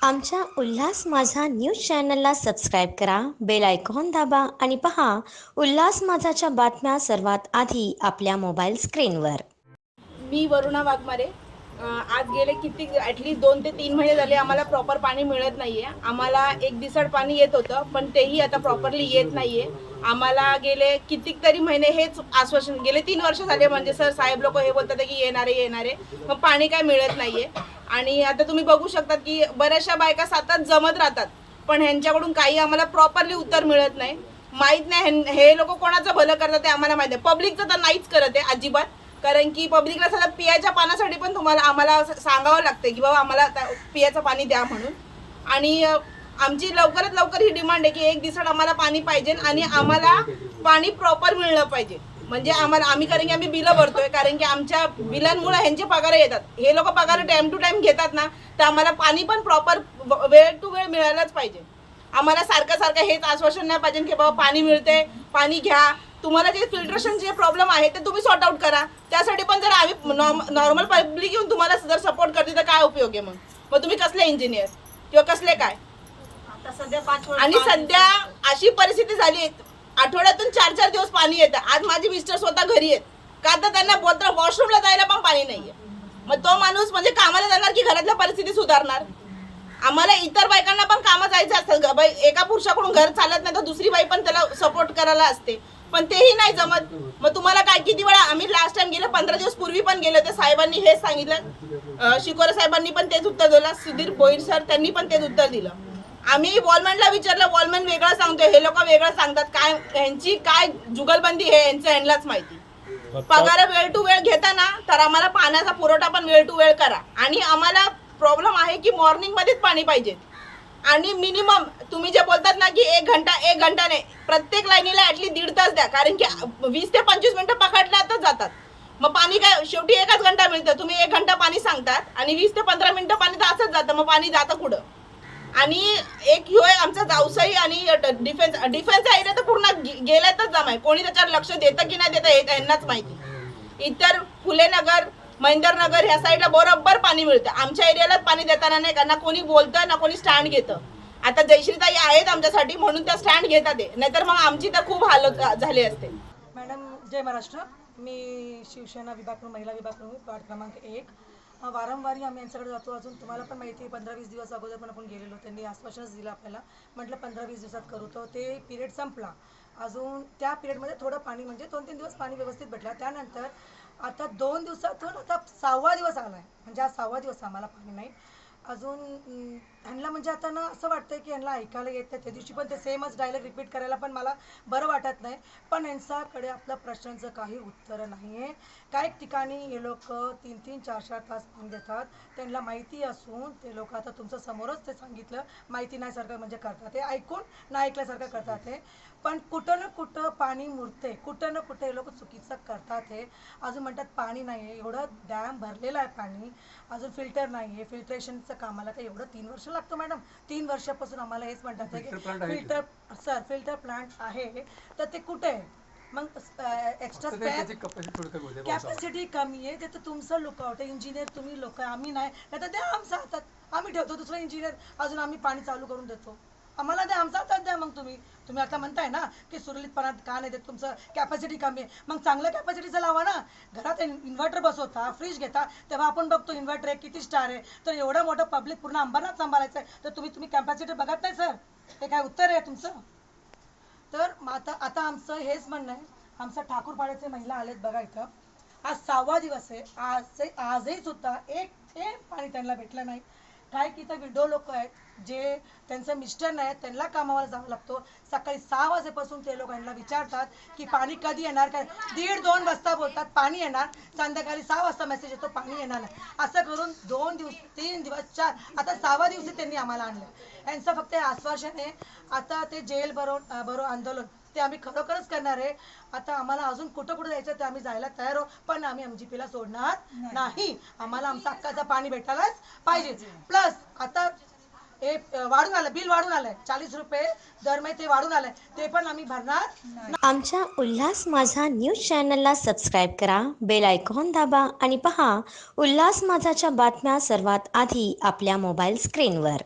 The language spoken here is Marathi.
आमच्या उल्हास माझा न्यूज चॅनलला सबस्क्राईब करा, बेल आयकॉन दाबा आणि पहा उल्हास माझाच्या बातम्या सर्वात आधी आपल्या मोबाईल स्क्रीनवर. मी वरुणा वाघमारे. आज गेले किती ॲटलीस्ट 2 ते 3 महिने झाले आम्हाला प्रॉपर पाणी मिळत नाही आहे. आम्हाला एक दिवसाड पाणी येत होतं, पण तेही आता प्रॉपरली येत नाही आहे. आम्हाला गेले कितीतरी महिने हेच आश्वासन, गेले 3 वर्ष झाले म्हणजे सर साहेब लोक हे बोलतात की येणार आहे, पण पाणी काय मिळत नाही आहे. आणि आता तुम्ही बघू शकता की बऱ्याचशा बायका सतत जमत राहतात, पण ह्यांच्याकडून काही आम्हाला प्रॉपरली उत्तर मिळत नाही. माहीत नाही हे लोक कोणाचं भलं करतात ते आम्हाला माहीत आहे. पब्लिकचं तर नाहीच करत आहे अजिबात, कारण की पब्लिकला सध्या पियाच्या पाण्यासाठी पण आम्हाला सांगावं लागतं की बाबा आम्हाला पियाचं पाणी द्या म्हणून. आणि आमची लवकरात लवकर ही डिमांड आहे की एक दिवसात आम्हाला पाणी पाहिजे आणि आम्हाला पाणी प्रॉपर मिळलं पाहिजे. म्हणजे आम्ही कारण की आम्ही बिलं भरतोय, कारण की आमच्या बिलांमुळे ह्यांचे पगार येतात. हे लोक पगार टाइम टू टाइम घेतात ना, तर आम्हाला पाणी पण प्रॉपर वेळ टू वेळ मिळायलाच पाहिजे. आम्हाला सारखं हेच आश्वासन नाही पाहिजे की बाबा पाणी मिळते, पाणी घ्या. तुम्हाला जे फिल्ट्रेशनचे प्रॉब्लेम आहे ते तुम्ही सॉर्ट आउट करा. त्यासाठी पण जर आम्ही नॉर्मल पब्लिक येऊन तुम्हाला जर सपोर्ट करते तर काय उपयोग आहे? मग तुम्ही कसले इंजिनियर किंवा कसले काय? आणि सध्या अशी परिस्थिती झाली, आठवड्यातून 4-4 दिवस पाणी येतं. आज माझे मिस्टर स्वतः घरी आहेत, का तर त्यांना बोलता वॉशरूमला जायला पण पाणी नाहीये. मग तो माणूस म्हणजे कामाला जाणार की घरातल्या परिस्थिती सुधारणार? आम्हाला इतर बायकांना पण कामं जायचं असतं. एका पुरुषाकडून घर चालत नाही तर दुसरी बाई पण त्याला सपोर्ट करायला असते, पण तेही नाही जमत. मग तुम्हाला काय, किती वेळा आम्ही लास्ट टाइम गेले 15 दिवस पूर्वी पण गेले होते, साहेबांनी हेच सांगितलं. शिकोरे साहेबांनी पण तेच उत्तर दिलं, सुधीर भोईर सर त्यांनी पण तेच उत्तर दिलं. आम्ही वॉलमॅनला विचारलं, वॉलमॅन वेगळं सांगतोय, हे लोक वेगळं सांगतात. काय ह्यांची काय जुगलबंदी हे यांचं ह्यांनाच माहिती. पगार वेळ टू वेळ घेता ना, तर आम्हाला पाण्याचा पुरवठा पण वेळ टू वेळ करा. आणि आम्हाला प्रॉब्लेम आहे की मॉर्निंग मध्येच पाणी पाहिजे. आणि मिनिमम तुम्ही जे बोलतात ना की 1 घंटा नाही, प्रत्येक लाईनीला ऍटलीस्ट 1.5 तास द्या, कारण की 20 ते 25 मिनिटं पकडल्यातच जातात. मग पाणी काय शेवटी 1च घंटा मिळतं. तुम्ही 1 घंटा पाणी सांगतात आणि 20 ते 15 मिनिटं पाणी तर असंच जातं. मग पाणी जातं कुठं? आणि एक ह्यो आमचा जावसाई आणि डिफेन्सचा एरिया तर पूर्ण गेल्यातच जमाय. कोणी त्याच्यावर लक्ष देतं की नाही देतं हे त्यांनाच माहिती. इतर फुलेनगर, महेंदरनगर ह्या साईडला बरोबर पाणी मिळतं. आमच्या एरियालाच पाणी देताना नाही, कारण कोणी बोलतं ना कोणी स्टँड घेतं. आता जयश्रीताई आहेत आमच्यासाठी म्हणून त्या स्टँड घेतात, नाहीतर मग आमची तर खूप हालत झाली असते. मॅडम जय महाराष्ट्र. मी शिवसेना विभाग महिला विभाग वार्ड क्रमांक 1. वारंवार आम्ही यांच्याकडे जातो. अजून तुम्हाला पण माहिती आहे 15-20 दिवस अगोदर पण आपण गेलेलो. त्यांनी आश्वासनच दिलं आपल्याला, म्हटलं 15-20 दिवसात करू. तर ते पिरियड संपला. अजून त्या पिरियडमध्ये थोडं पाणी म्हणजे 2-3 दिवस पाणी व्यवस्थित भेटलं. त्यानंतर आता 2 दिवसातून आता 6वा दिवस आला आहे, म्हणजे आज 6वा दिवस आम्हाला पाणी नाही अजून. ह्यांना म्हणजे आता ना असं वाटतंय की ह्यांना ऐकायला येत नाही. त्या दिवशी पण ते सेमच डायलॉग रिपीट करायला पण मला बरं वाटत नाही. पण यांच्याकडे आपल्या प्रश्नांचं काही उत्तर नाही आहे. काही ठिकाणी हे लोक 3-3, 4-4 तास पाणी देतात. त्यांना माहिती असून ते लोक, आता तुमच्या समोरच ते सांगितलं, माहिती नाही सारखं म्हणजे करतात ते, ऐकून नाही ऐकल्यासारखं करतात ते. पण कुठं ना कुठं पाणी मुरते, कुठं ना कुठं हे लोक चुकीचं करतात हे. अजून म्हणतात पाणी नाही आहे, एवढं डॅम भरलेलं आहे पाणी, अजून फिल्टर नाही आहे. फिल्ट्रेशनचं कामाला तर एवढं 3 वर्ष लागतं मॅडम. 3 वर्षापासून आम्हाला हेच म्हणतात की फिल्टर प्लांट आहे, तर ते कुठे आहे? मग एक्स्ट्रा कॅपॅसिटी कमी आहे. ते तर तुमचं लुकआउट आहे. इंजिनियर तुम्ही लोक, आम्ही नाही. तर द्या आमच्या हातात, आम्ही ठेवतो दुसरं इंजिनियर, अजून आम्ही पाणी चालू करून देतो. आम्हाला द्या, आमचा हातात द्या. मग तुम्ही आता म्हणताय ना की सुरळीतपणा का नाही देत, तुमचं कॅपॅसिटी कमी आहे. मग चांगल्या कॅपॅसिटीचं लावा ना. घरात इन्व्हर्टर बसवता, फ्रीज घेता, तेव्हा आपण बघतो इन्व्हर्टर आहे किती स्टार आहे. तर एवढं मोठं पब्लिक पूर्ण अंबरनाथ सांभाळायचं आहे, तर तुम्ही कॅपॅसिटी बघत नाही सर? हे काय उत्तर आहे तुमचं? तर आता आमचं हेच म्हणणं आहे. आमचं ठाकूरपाड्याचे महिला आलेत बघा इथं. आज 6वा दिवस आहे. आजही सुद्धा एक थेंब पाणी त्यांना भेटलं नाही. काय की इथं विडो लोक आहेत, जे त्यांचं मिस्टर नाही, त्यांना कामावर जावं लागतो. सकाळी 6 वाजेपासून ते लोकांना विचारतात की पाणी कधी येणार. काय 1:30-2 वाजता बोलतात पाणी येणार, संध्याकाळी 6 वाजता मेसेज येतो पाणी येणार नाही. असं करून 2 दिवस, 3 दिवस, 4, आता 6वा दिवशी त्यांनी आम्हाला आणलं. यांचं फक्त आश्वासन आहे. आता ते जेल भरो आंदोलन ते आम्ही खरोखरच करणार आहे. आता आम्हाला अजून कुठं कुठं जायचं ते आम्ही जायला तयार आहोत, पण आम्ही MGPला सोडणार नाही. आम्हाला आमचं हक्काचं पाणी भेटायलाच पाहिजे. प्लस आता हे वाढून आलं, बिल वाढून आलंय, 40 रुपये दर महिने ते वाढून आलंय, ते पण आम्ही भरणार. आमच्या उल्हास माझा न्यूज चॅनलला सबस्क्राईब करा, बेल आयकॉन दाबा आणि पहा उल्हास माझाच्या बातम्या सर्वात आधी आपल्या मोबाईल स्क्रीनवर.